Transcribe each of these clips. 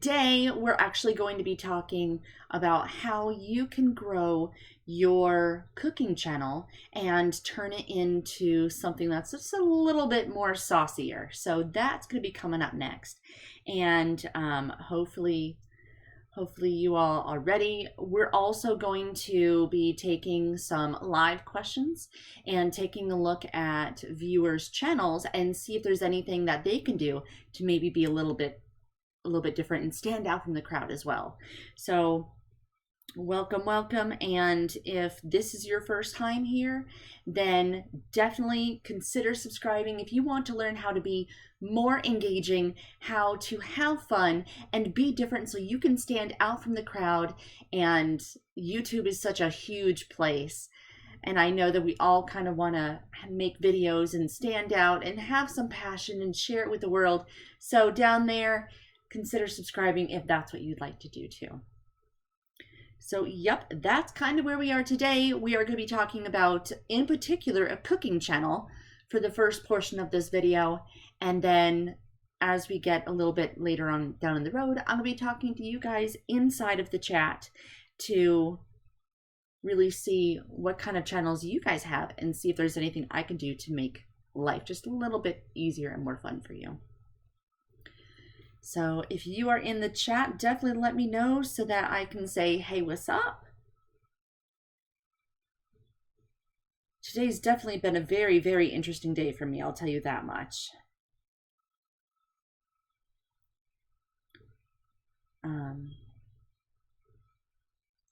today we're actually going to be talking about how you can grow your cooking channel and turn it into something that's just a little bit more saucier. So that's going to be coming up next. And hopefully you all are ready. We're also going to be taking some live questions and taking a look at viewers' channels and see if there's anything that they can do to maybe be a little bit different and stand out from the crowd as well. So welcome. And if this is your first time here, then definitely consider subscribing if you want to learn how to be more engaging, how to have fun and be different so you can stand out from the crowd. And YouTube is such a huge place. And I know that we all kind of want to make videos and stand out and have some passion and share it with the world. So down there, consider subscribing if that's what you'd like to do too. So yep, that's kind of where we are today. We are going to be talking about, in particular, a cooking channel for the first portion of this video. And then as we get a little bit later on down in the road, I'm going to be talking to you guys inside of the chat to really see what kind of channels you guys have and see if there's anything I can do to make life just a little bit easier and more fun for you. So if you are in the chat, definitely let me know so that I can say, hey, what's up? Today's definitely been a very, very interesting day for me. I'll tell you that much.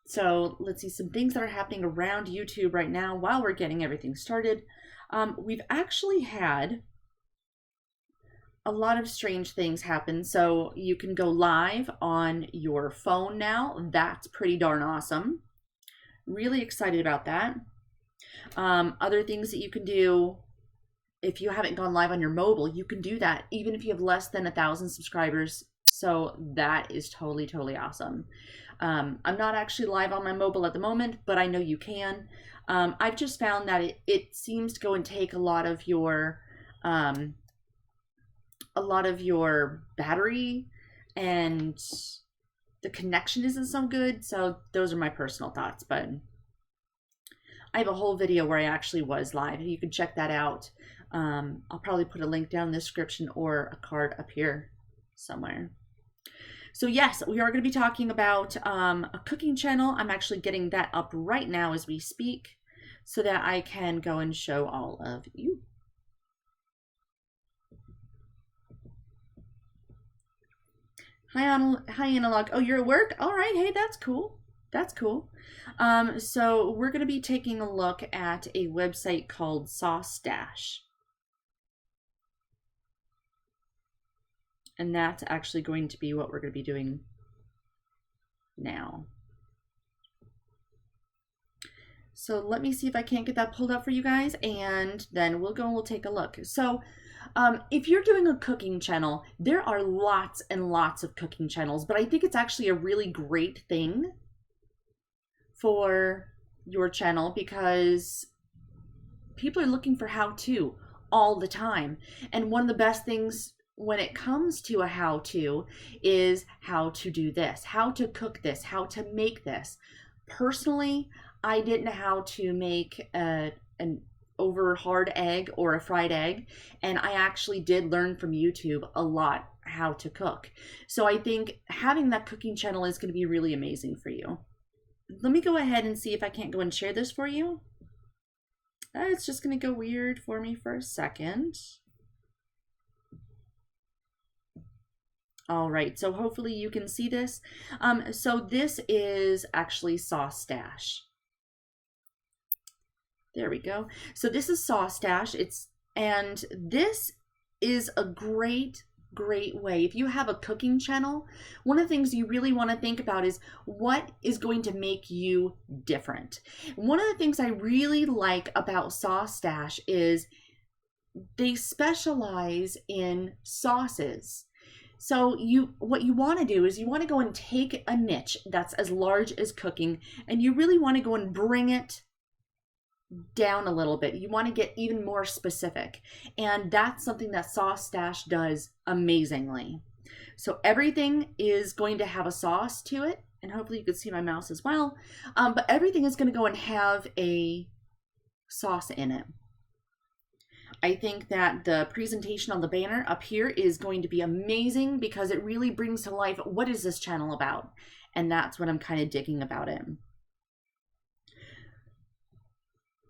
So let's see some things that are happening around YouTube right now while we're getting everything started. We've actually had a lot of strange things happen. So you can go live on your phone now. That's pretty darn awesome. Really excited about that. Other things that you can do, if you haven't gone live on your mobile, you can do that even if you have less than 1,000 subscribers. So that is totally awesome. I'm not actually live on my mobile at the moment, but I know you can. I've just found that it seems to go and take a lot of your battery, and the connection isn't so good. So those are my personal thoughts, but I have a whole video where I actually was live. You can check that out. I'll probably put a link down in the description or a card up here somewhere. So yes, we are going to be talking about a cooking channel. I'm actually getting that up right now as we speak so that I can go and show all of you. Hi, Analog. Oh, you're at work? All right. Hey, that's cool. That's cool. So we're going to be taking a look at a website called Saucey. And that's actually going to be what we're going to be doing now. So let me see if I can't get that pulled up for you guys, and then we'll go and we'll take a look. So if you're doing a cooking channel, there are lots and lots of cooking channels, but I think it's actually a really great thing for your channel because people are looking for how-to all the time. And one of the best things when it comes to a how-to is how to do this, how to cook this, how to make this. Personally, I didn't know how to make an over hard egg or a fried egg, and I actually did learn from YouTube a lot how to cook. So I think having that cooking channel is going to be really amazing for you. Let me go ahead and see if I can't go and share this for you. It's just going to go weird for me for a second. All right, so hopefully you can see this. So this is actually Saucey. There we go. So this is Saucey. And this is a great way. If you have a cooking channel, one of the things you really want to think about is what is going to make you different. One of the things I really like about Saucey is they specialize in sauces. So what you want to do is you want to go and take a niche that's as large as cooking, and you really want to go and bring it down a little bit. You want to get even more specific, and that's something that Saucey does amazingly. So everything is going to have a sauce to it, and hopefully you can see my mouse as well. But everything is going to go and have a sauce in it. I think that the presentation on the banner up here is going to be amazing because it really brings to life what is this channel about, and that's what I'm kind of digging about it.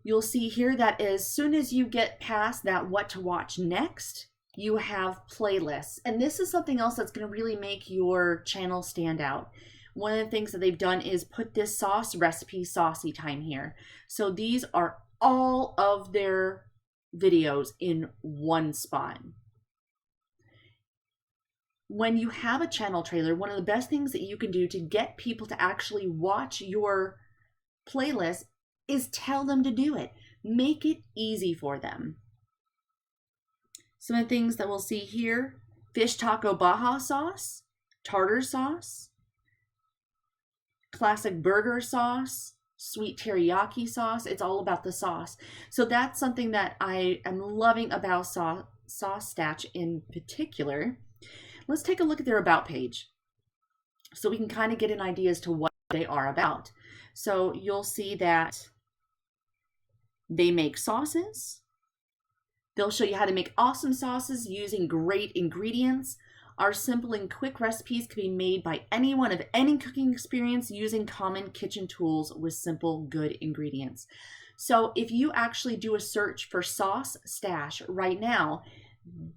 You'll see here that as soon as you get past that what to watch next, you have playlists. And this is something else that's going to really make your channel stand out. One of the things that they've done is put this sauce recipe Saucey time here. So these are all of their videos in one spot. When you have a channel trailer, one of the best things that you can do to get people to actually watch your playlist is tell them to do it. Make it easy for them. Some of the things that we'll see here: fish taco Baja sauce, tartar sauce, classic burger sauce, sweet teriyaki sauce. It's all about the sauce. So that's something that I am loving about Sauce Stash in particular. Let's take a look at their about page so we can kind of get an idea as to what they are about. So you'll see that they make sauces. They'll show you how to make awesome sauces using great ingredients. Our simple and quick recipes can be made by anyone of any cooking experience using common kitchen tools with simple, good ingredients. So if you actually do a search for Sauce Stash right now,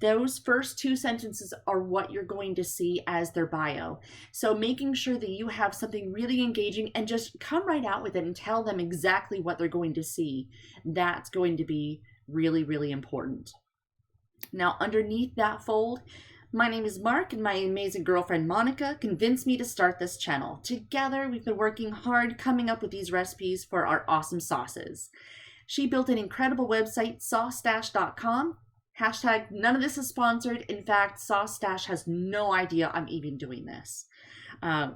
those first two sentences are what you're going to see as their bio. So making sure that you have something really engaging and just come right out with it and tell them exactly what they're going to see. That's going to be really, really important. Now, underneath that fold, my name is Mark, and my amazing girlfriend Monica convinced me to start this channel. Together, we've been working hard coming up with these recipes for our awesome sauces. She built an incredible website, saucestash.com. Hashtag none of this is sponsored. In fact, Sauce Stash has no idea I'm even doing this.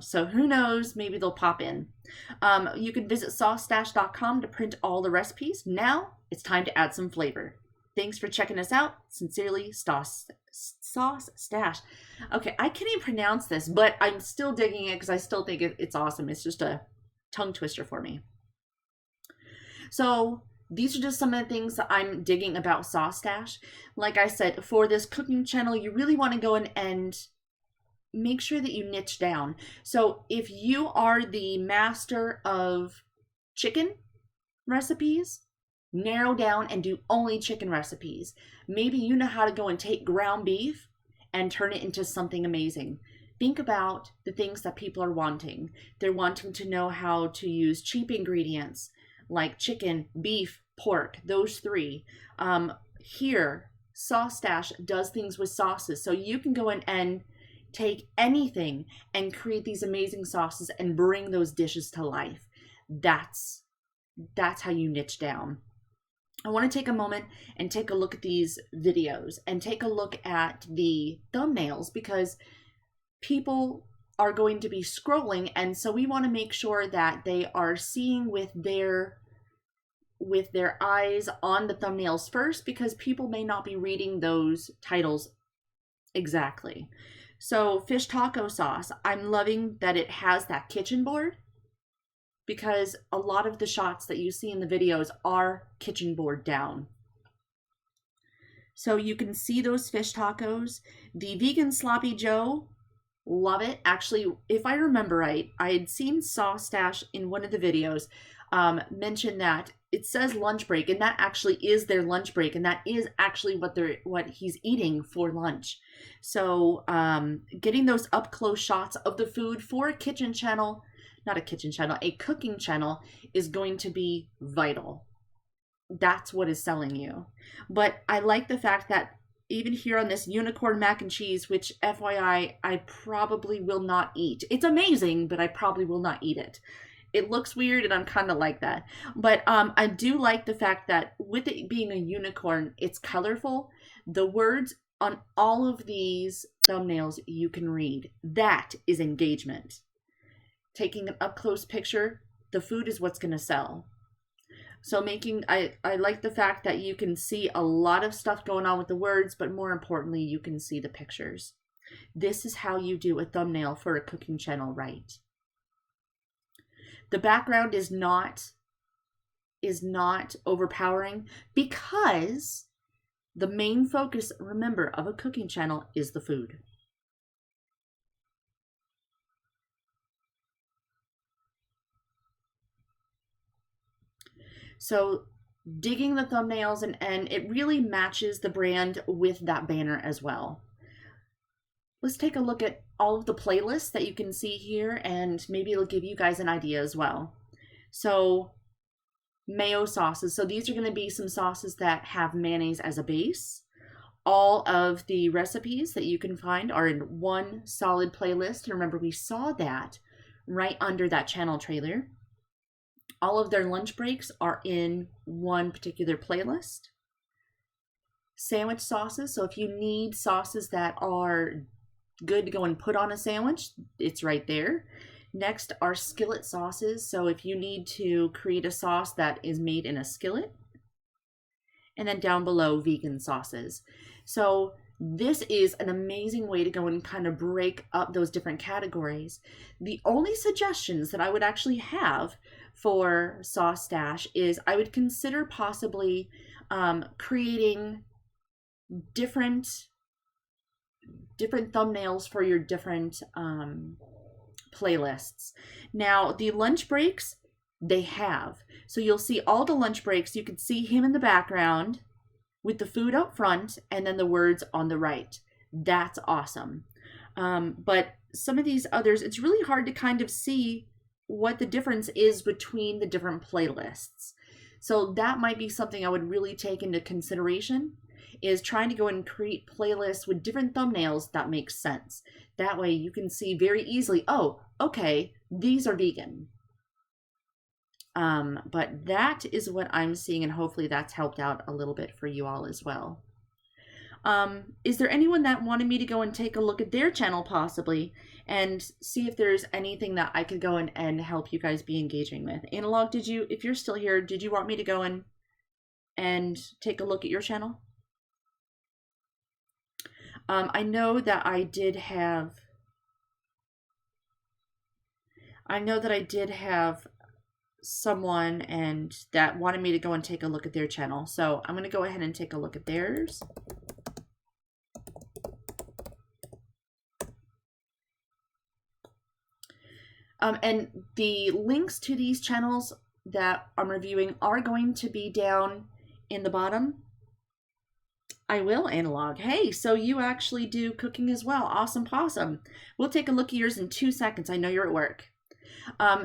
So who knows, maybe they'll pop in. You can visit saucestash.com to print all the recipes. Now it's time to add some flavor. Thanks for checking us out. Sincerely, Sauce Stash. Okay, I can't even pronounce this, but I'm still digging it because I still think it's awesome. It's just a tongue twister for me. So these are just some of the things that I'm digging about Sauce Stash. Like I said, for this cooking channel, you really want to go in and make sure that you niche down. So if you are the master of chicken recipes, narrow down and do only chicken recipes. Maybe you know how to go and take ground beef and turn it into something amazing. Think about the things that people are wanting. They're wanting to know how to use cheap ingredients like chicken, beef, pork, those three. Here, Sauce Stash does things with sauces. So you can go in and take anything and create these amazing sauces and bring those dishes to life. That's how you niche down. I want to take a moment and take a look at these videos and take a look at the thumbnails, because people are going to be scrolling, and so we want to make sure that they are seeing with their eyes on the thumbnails first, because people may not be reading those titles exactly. So fish taco sauce, I'm loving that it has that kitchen board, because a lot of the shots that you see in the videos are kitchen board down. So you can see those fish tacos. The vegan sloppy joe, love it. Actually, if I remember right, I had seen Sauce Stash in one of the videos mention that it says lunch break, and that actually is their lunch break, and that is actually what he's eating for lunch. So getting those up close shots of the food for a kitchen channel, not a kitchen channel, a cooking channel, is going to be vital. That's what is selling you. But I like the fact that even here on this unicorn mac and cheese, which FYI, I probably will not eat. It's amazing, but I probably will not eat it. It looks weird, and I'm kind of like that. But I do like the fact that with it being a unicorn, it's colorful. The words on all of these thumbnails you can read. That is engagement. Taking an up-close picture, the food is what's going to sell. So I like the fact that you can see a lot of stuff going on with the words, but more importantly, you can see the pictures. This is how you do a thumbnail for a cooking channel right. The background is not overpowering because the main focus, remember, of a cooking channel is the food. So digging the thumbnails, and it really matches the brand with that banner as well. Let's take a look at all of the playlists that you can see here, and maybe it'll give you guys an idea as well. So Mayo Sauces. So these are going to be some sauces that have mayonnaise as a base. All of the recipes that you can find are in one solid playlist. And remember, we saw that right under that channel trailer. All of their lunch breaks are in one particular playlist. Sandwich sauces. So if you need sauces that are good to go and put on a sandwich, it's right there. Next are skillet sauces. So if you need to create a sauce that is made in a skillet. And then down below, vegan sauces. So this is an amazing way to go and kind of break up those different categories. The only suggestions that I would actually have for Sauce Stash is I would consider possibly creating different thumbnails for your different playlists. Now, the lunch breaks, they have. So you'll see all the lunch breaks. You can see him in the background with the food up front and then the words on the right. That's awesome. But some of these others, it's really hard to kind of see what the difference is between the different playlists. So that might be something I would really take into consideration, is trying to go and create playlists with different thumbnails that make sense. That way you can see very easily, oh, okay, these are vegan. But that is what I'm seeing, and hopefully that's helped out a little bit for you all as well. Is there anyone that wanted me to go and take a look at their channel possibly and see if there's anything that I could go and help you guys be engaging with? Analog, if you're still here, did you want me to go and take a look at your channel? I know that I did have someone and that wanted me to go and take a look at their channel. So I'm going to go ahead and take a look at theirs. And the links to these channels that I'm reviewing are going to be down in the bottom. I will, Analog. Hey, so you actually do cooking as well. Awesome possum. We'll take a look at yours in 2 seconds. I know you're at work.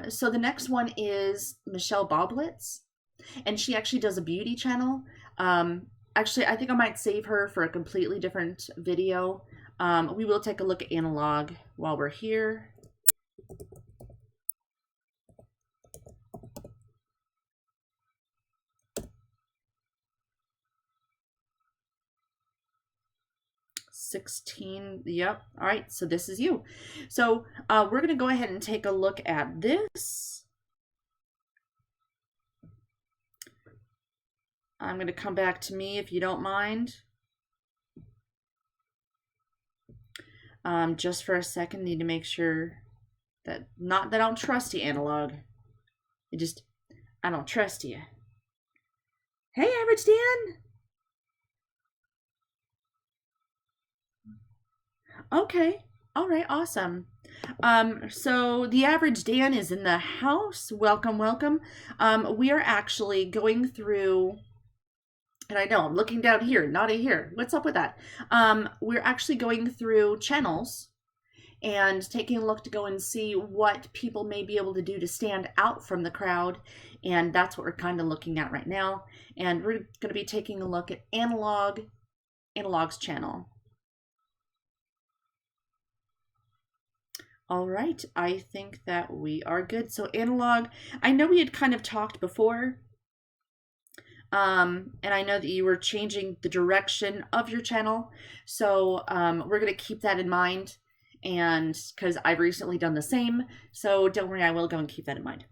So the next one is Michelle Boblets, and she actually does a beauty channel. Actually, I think I might save her for a completely different video. We will take a look at Analog while we're here. $16. Yep. All right. So this is you. So we're going to go ahead and take a look at this. I'm going to come back to me if you don't mind. Just for a second, need to make sure that not that I don't trust you, Analog. I don't trust you. Hey, Average Dan. Okay. All right. Awesome. So the Average Dan is in the house. Welcome, welcome. We are actually going through, and I know I'm looking down here, not here. What's up with that? We're actually going through channels and taking a look to go and see what people may be able to do to stand out from the crowd. And that's what we're kind of looking at right now. And we're going to be taking a look at Analog's channel. All right, I think that we are good. So Analog, I know we had kind of talked before, and I know that you were changing the direction of your channel. So we're going to keep that in mind, and because I've recently done the same. So don't worry, I will go and keep that in mind.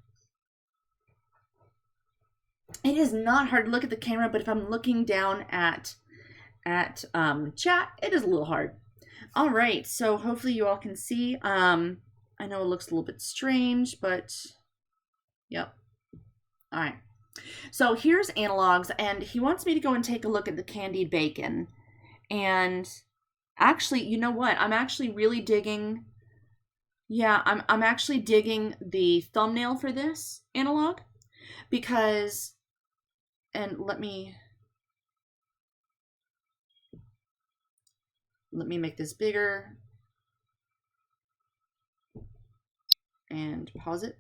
It is not hard to look at the camera, but if I'm looking down at chat, it is a little hard. All right, so hopefully you all can see. I know it looks a little bit strange, but yep. All right. So here's Analogs, and he wants me to go and take a look at the candied bacon. And actually, you know what? I'm actually really digging. Yeah, I'm actually digging the thumbnail for this Analog because, and let me make this bigger and pause it.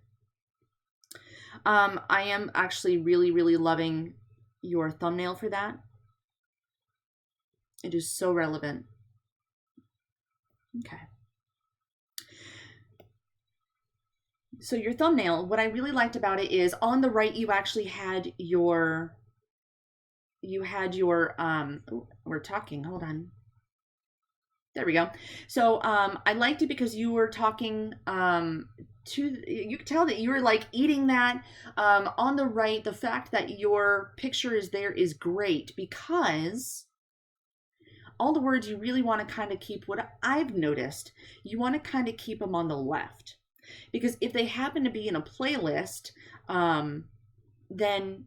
I am actually really, really loving your thumbnail for that. It is so relevant. Okay. So your thumbnail, what I really liked about it is on the right, you actually had your, oh, we're talking, hold on. There we go. So I liked it because you were talking you could tell that you were like eating that. On the right, the fact that your picture is there is great because all the words you really want to kind of keep, what I've noticed, you want to kind of keep them on the left. Because if they happen to be in a playlist, then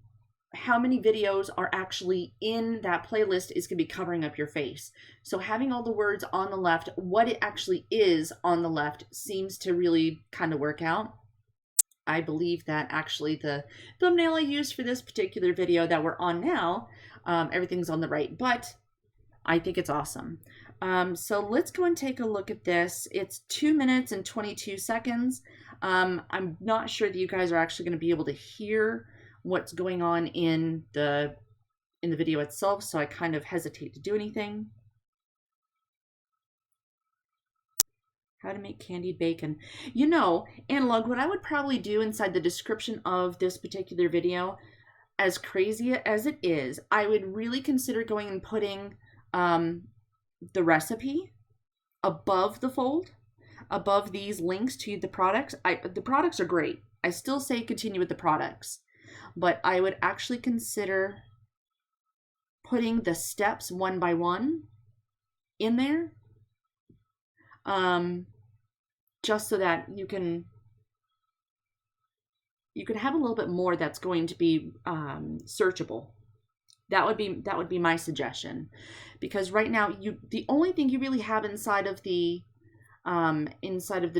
how many videos are actually in that playlist is going to be covering up your face. So having all the words on the left, what it actually is on the left seems to really kind of work out. I believe that actually the thumbnail I used for this particular video that we're on now, everything's on the right, but I think it's awesome. So let's go and take a look at this. It's 2 minutes and 22 seconds. I'm not sure that you guys are actually going to be able to hear what's going on in the video itself, so I kind of hesitate to do anything. How to make candied bacon. You know, Analog, what I would probably do inside the description of this particular video, as crazy as it is, I would really consider going and putting the recipe above the fold, above these links to the products. The products are great. I still say continue with the products, but I would actually consider putting the steps one by one in there, just so that you can have a little bit more that's going to be searchable. That would be my suggestion, because right now the only thing you really have inside of the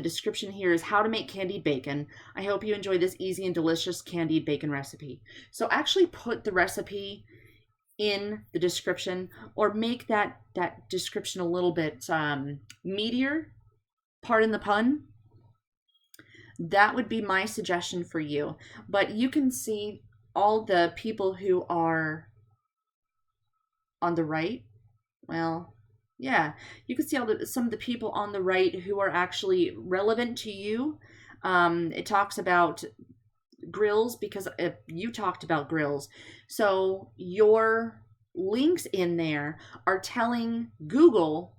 description here is how to make candied bacon. I hope you enjoy this easy and delicious candied bacon recipe. So actually put the recipe in the description, or make that description a little bit meatier, pardon the pun. That would be my suggestion for you. But you can see all the people who are on the right. Well, yeah, you can see some of the people on the right who are actually relevant to you. It talks about grills because you talked about grills. So your links in there are telling Google,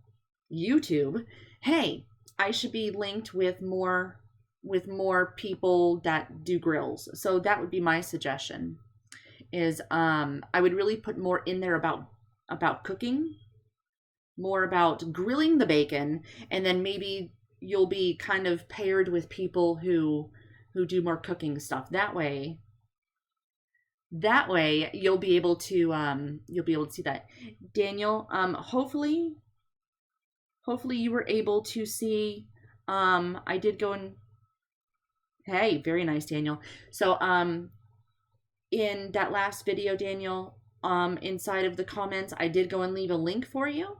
YouTube, hey, I should be linked with more people that do grills. So that would be my suggestion, is I would really put more in there about cooking, more about grilling the bacon, and then maybe you'll be kind of paired with people who do more cooking stuff. That way you'll be able to see that. Daniel, hopefully you were able to see. I did go and, hey, very nice, Daniel. So in that last video, Daniel, inside of the comments, I did go and leave a link for you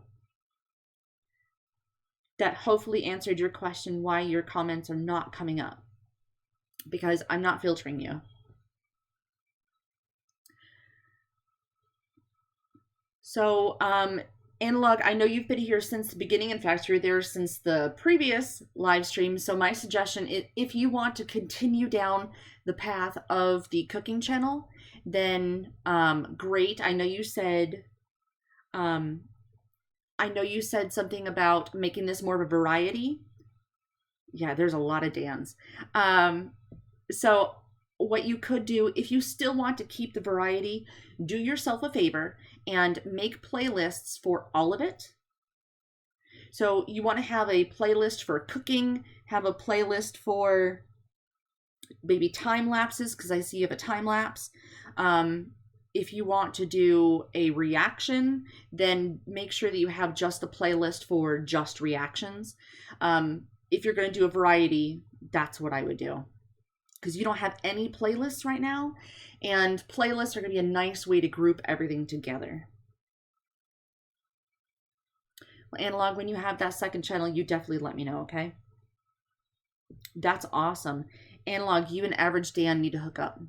that hopefully answered your question why your comments are not coming up, because I'm not filtering you. So Analog, I know you've been here since the beginning. In fact, you're there since the previous live stream. So my suggestion is, if you want to continue down the path of the cooking channel, then great. I know you said something about making this more of a variety. Yeah, there's a lot of Dans. So what you could do, if you still want to keep the variety, do yourself a favor and make playlists for all of it. So you want to have a playlist for cooking, have a playlist for maybe time lapses, because I see you have a time lapse. If you want to do a reaction, then make sure that you have just a playlist for just reactions. If you're going to do a variety, that's what I would do, because you don't have any playlists right now, and playlists are going to be a nice way to group everything together. Well, Analog, when you have that second channel, you definitely let me know, okay? That's awesome. Analog, you and Average Dan need to hook up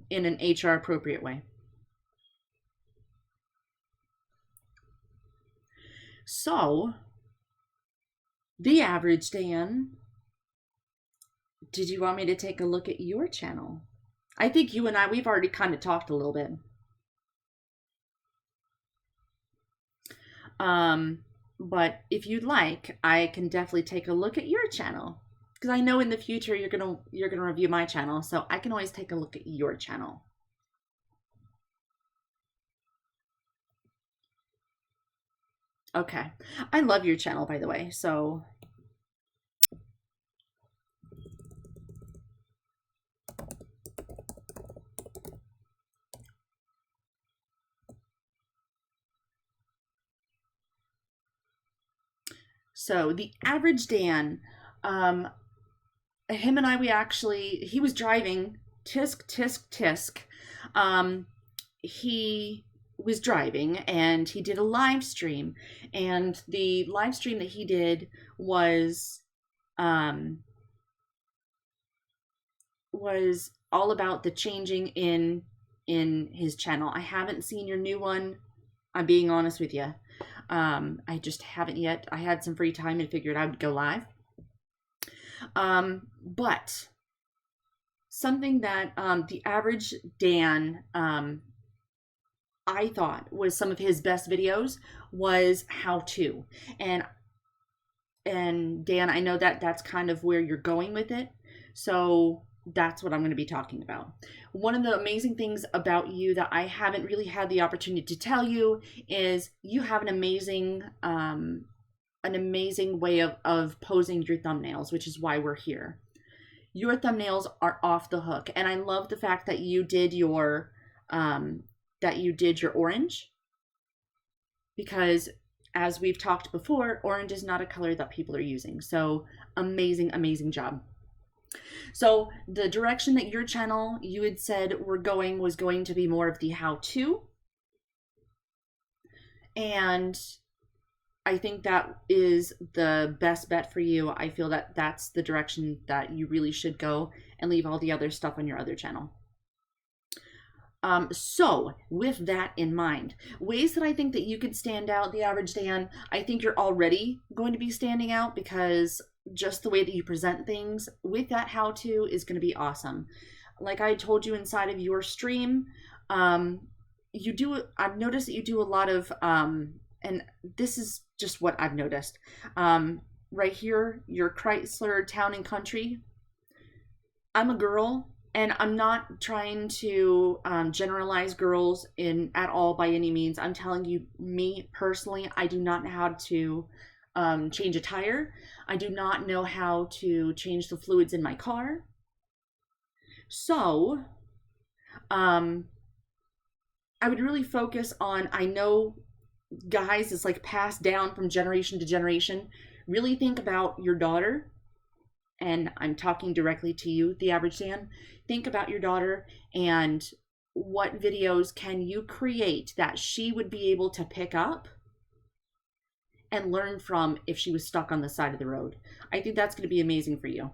in an HR appropriate way. So, the Average Dan, did you want me to take a look at your channel? I think you and I, we've already kind of talked a little bit. But if you'd like, I can definitely take a look at your channel, because I know in the future you're gonna review my channel, so I can always take a look at your channel. Okay, I love your channel, by the way, so the Average Dan, him and I, he was driving, tisk, tisk, tisk. He was driving and he did a live stream, and the live stream that he did was all about the changing in his channel. I haven't seen your new one. I'm being honest with you. I just haven't yet. I had some free time and figured I would go live. But something that the Average Dan, I thought was some of his best videos was how to. And Dan, I know that that's kind of where you're going with it. So that's what I'm going to be talking about. One of the amazing things about you that I haven't really had the opportunity to tell you is you have an amazing way of posing your thumbnails, which is why we're here. Your thumbnails are off the hook, and I love the fact that you did your orange, because as we've talked before, orange is not a color that people are using. So amazing, amazing job. So the direction that your channel, you had said was going to be more of the how-to. And I think that is the best bet for you. I feel that that's the direction that you really should go, and leave all the other stuff on your other channel. So with that in mind, ways that I think that you could stand out, the Average Dan, I think you're already going to be standing out, because just the way that you present things with that how-to is going to be awesome. Like I told you inside of your stream, I've noticed that you do a lot of, and this is just what I've noticed, right here, your Chrysler Town and Country. I'm a girl, and I'm not trying to generalize girls at all by any means. I'm telling you, me personally, I do not know how to change a tire. I do not know how to change the fluids in my car. So I would really focus on, I know guys, it's like passed down from generation to generation. Really think about your daughter, and I'm talking directly to you, the Average Dan. Think about your daughter and what videos can you create that she would be able to pick up and learn from if she was stuck on the side of the road. I think that's going to be amazing for you.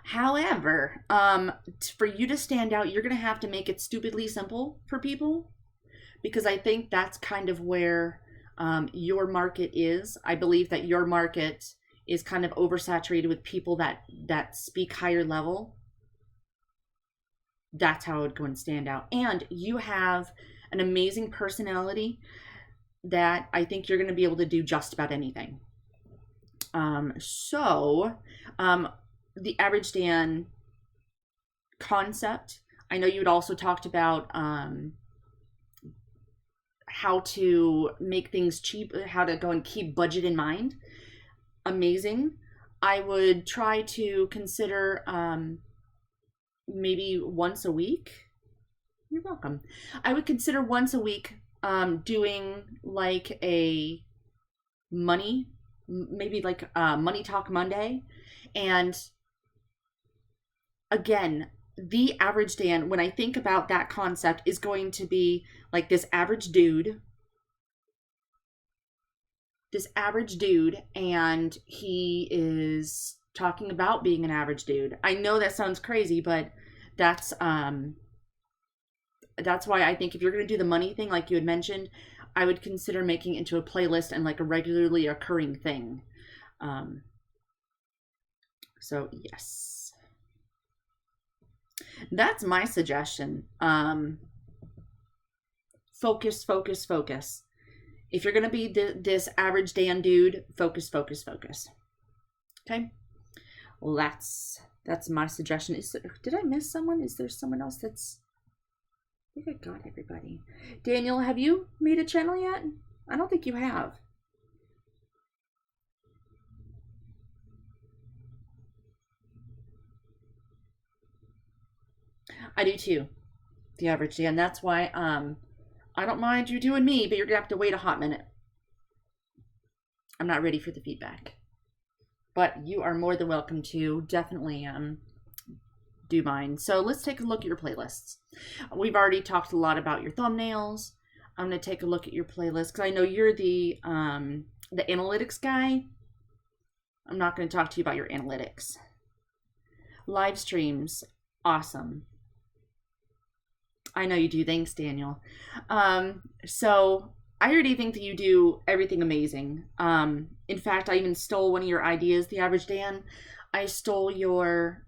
However, for you to stand out, you're going to have to make it stupidly simple for people, because I think that's kind of where your market is. I believe that your market is kind of oversaturated with people that speak higher level. That's how I would go and stand out. And you have an amazing personality that I think you're going to be able to do just about anything. The Average Dan concept, I know you had also talked about how to make things cheap, how to go and keep budget in mind, amazing. I would try to consider maybe once a week. You're welcome. I would consider once a week doing like a money, maybe like Money Talk Monday. And again, the average Dan, when I think about that concept, is going to be like this average dude, and he is talking about being an average dude. I know that sounds crazy, but that's why I think if you're going to do the money thing, like you had mentioned, I would consider making it into a playlist and like a regularly occurring thing. So yes, that's my suggestion. Focus. If you're going to be this average Dan dude, focus. Okay. Well, that's my suggestion. Did I miss someone? Is there someone else that's... I think I got everybody. Daniel, have you made a channel yet? I don't think you have. I do too. The average Dan. That's why I don't mind you doing me, but you're gonna have to wait a hot minute. I'm not ready for the feedback. But you are more than welcome to definitely do mine. So let's take a look at your playlists. We've already talked a lot about your thumbnails. I'm going to take a look at your playlist because I know you're the analytics guy. I'm not going to talk to you about your analytics. Live streams, awesome. I know you do. Thanks, Daniel. So I already think that you do everything amazing. In fact, I even stole one of your ideas, The Average Dan. I stole your,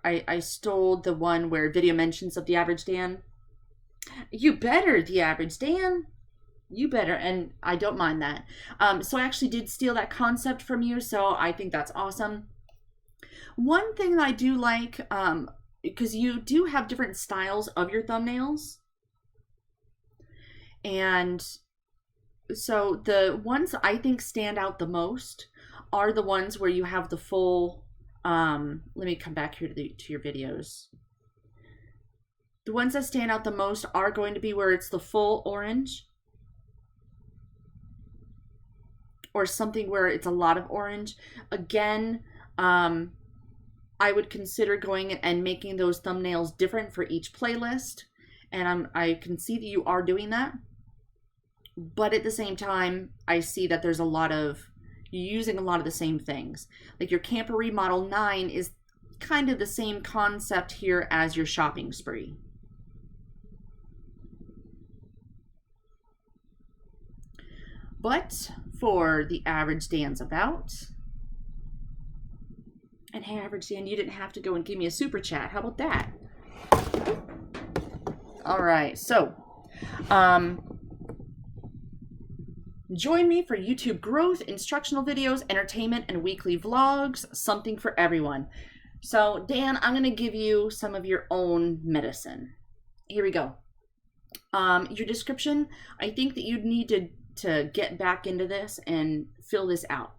I stole the one where video mentions of The Average Dan. You better, The Average Dan. You better, and I don't mind that. So I actually did steal that concept from you, so I think that's awesome. One thing that I do like, because you do have different styles of your thumbnails. And so the ones I think stand out the most are the ones where you have the full, let me come back here to your videos. The ones that stand out the most are going to be where it's the full orange, or something where it's a lot of orange. Again, I would consider going and making those thumbnails different for each playlist. And I can see that you are doing that. But at the same time, I see that there's you're using a lot of the same things. Like your camper remodel 9 is kind of the same concept here as your shopping spree. But for the average Dan's about, and hey, average Dan, you didn't have to go and give me a super chat. How about that? All right, so join me for YouTube growth, instructional videos, entertainment, and weekly vlogs, something for everyone. So Dan, I'm gonna give you some of your own medicine. Here we go. Your description, I think that you'd need to get back into this and fill this out.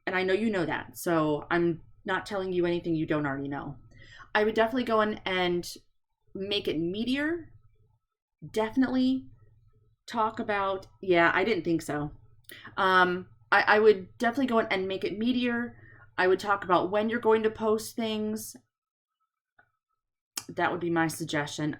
And I know you know that, so I'm not telling you anything you don't already know. I would definitely go in and make it meatier. Definitely talk about, yeah, I didn't think so. I would definitely go in and make it meatier. I would talk about when you're going to post things. That would be my suggestion.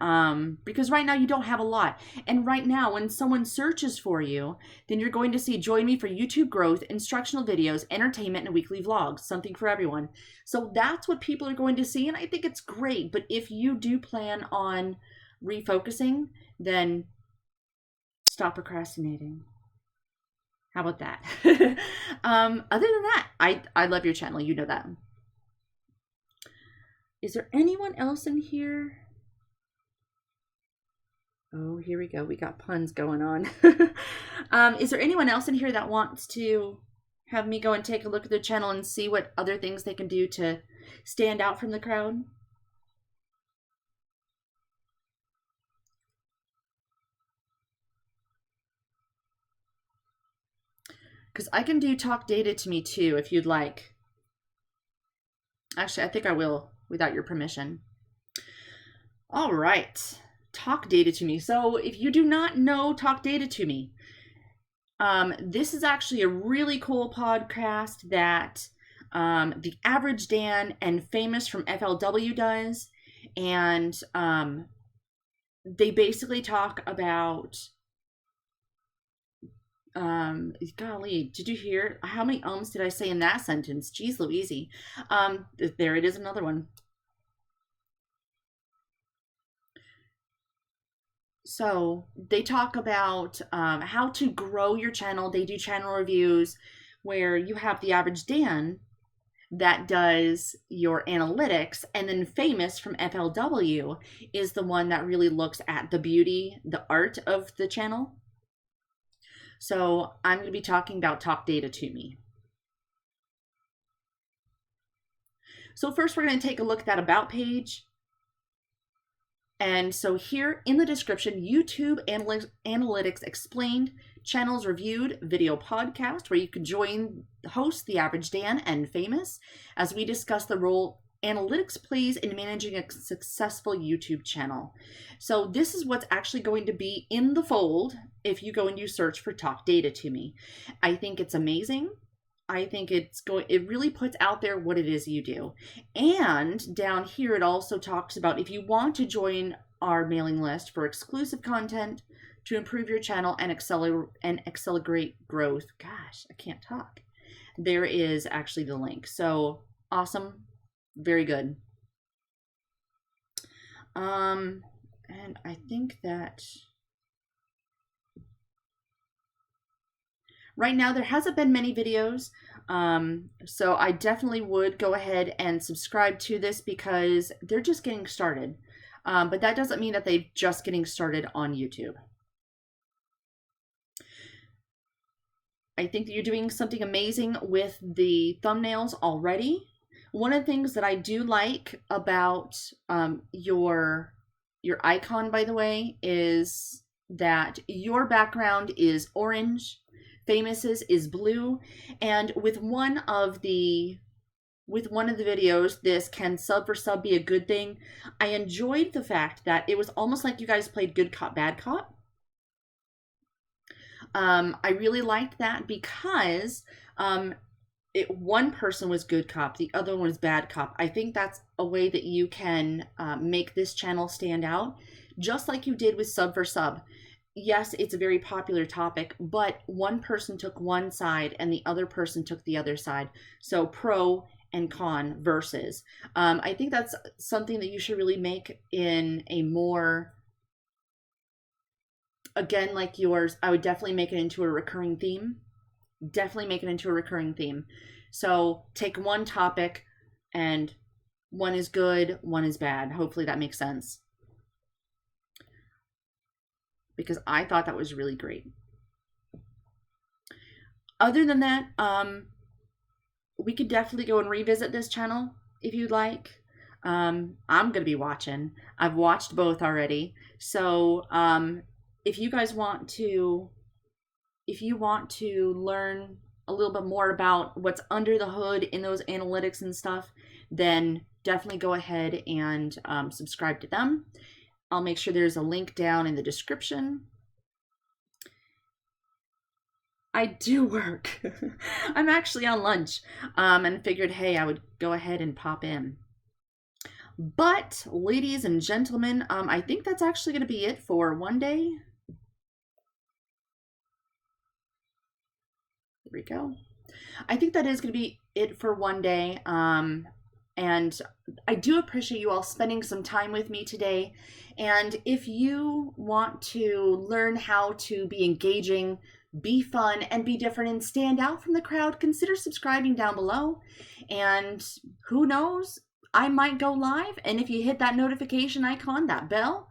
Because right now you don't have a lot. And right now when someone searches for you, then you're going to see join me for YouTube growth, instructional videos, entertainment, and weekly vlogs, something for everyone. So that's what people are going to see. And I think it's great. But if you do plan on refocusing, then stop procrastinating. How about that? Other than that, I love your channel. You know that. Is there anyone else in here? Oh, here we go. We got puns going on. Is there anyone else in here that wants to have me go and take a look at their channel and see what other things they can do to stand out from the crowd? Because I can do talk data to me too if you'd like. Actually, I think I will without your permission. All right. Talk data to me. So if you do not know Talk Data to Me, this is actually a really cool podcast that the Average Dan and Famous from FLW does. And they basically talk about golly, did you hear how many ums did I say in that sentence? Jeez Louise. There it is, another one. So they talk about how to grow your channel. They do channel reviews where you have the Average Dan that does your analytics, and then Famous from FLW is the one that really looks at the beauty, the art of the channel. So I'm going to be talking about Talk Data to Me. So first we're going to take a look at that About page. And so here in the description, YouTube Analytics Explained, Channels Reviewed, video podcast, where you can join the host, the Average Dan and Famous, as we discuss the role analytics plays in managing a successful YouTube channel. So this is what's actually going to be in the fold if you go and you search for Talk Data to Me. I think it's amazing. I think it really puts out there what it is you do. And down here, it also talks about if you want to join our mailing list for exclusive content to improve your channel and accelerate growth. Gosh, I can't talk. There is actually the link. So awesome. Very good. And I think that right now there hasn't been many videos. So I definitely would go ahead and subscribe to this because they're just getting started. But that doesn't mean that they're just getting started on YouTube. I think that you're doing something amazing with the thumbnails already. One of the things that I do like about your icon, by the way, is that your background is orange, Famous's is blue, and with one of the videos, this Can Sub for Sub Be a Good Thing, I enjoyed the fact that it was almost like you guys played good cop, bad cop. I really liked that because one person was good cop, the other one was bad cop. I think that's a way that you can make this channel stand out, just like you did with Sub for Sub. Yes, it's a very popular topic, but one person took one side and the other person took the other side. So pro and con versus. I think that's something that you should really make in a more, again, like yours, I would definitely make it into a recurring theme. Definitely make it into a recurring theme. So take one topic and one is good, one is bad. Hopefully that makes sense. Because I thought that was really great. Other than that, we could definitely go and revisit this channel if you'd like. I'm going to be watching. I've watched both already. So if you guys want to, learn a little bit more about what's under the hood in those analytics and stuff, then definitely go ahead and subscribe to them. I'll make sure there's a link down in the description. I do work. I'm actually on lunch and figured, hey, I would go ahead and pop in. But ladies and gentlemen, I think that's actually going to be it for one day. There we go. I think that is going to be it for one day. And I do appreciate you all spending some time with me today. And if you want to learn how to be engaging, be fun, and be different and stand out from the crowd, consider subscribing down below. And who knows, I might go live. And if you hit that notification icon, that bell,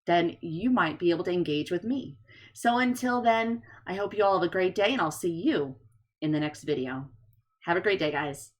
then you might be able to engage with me. So until then, I hope you all have a great day, and I'll see you in the next video. Have a great day, guys.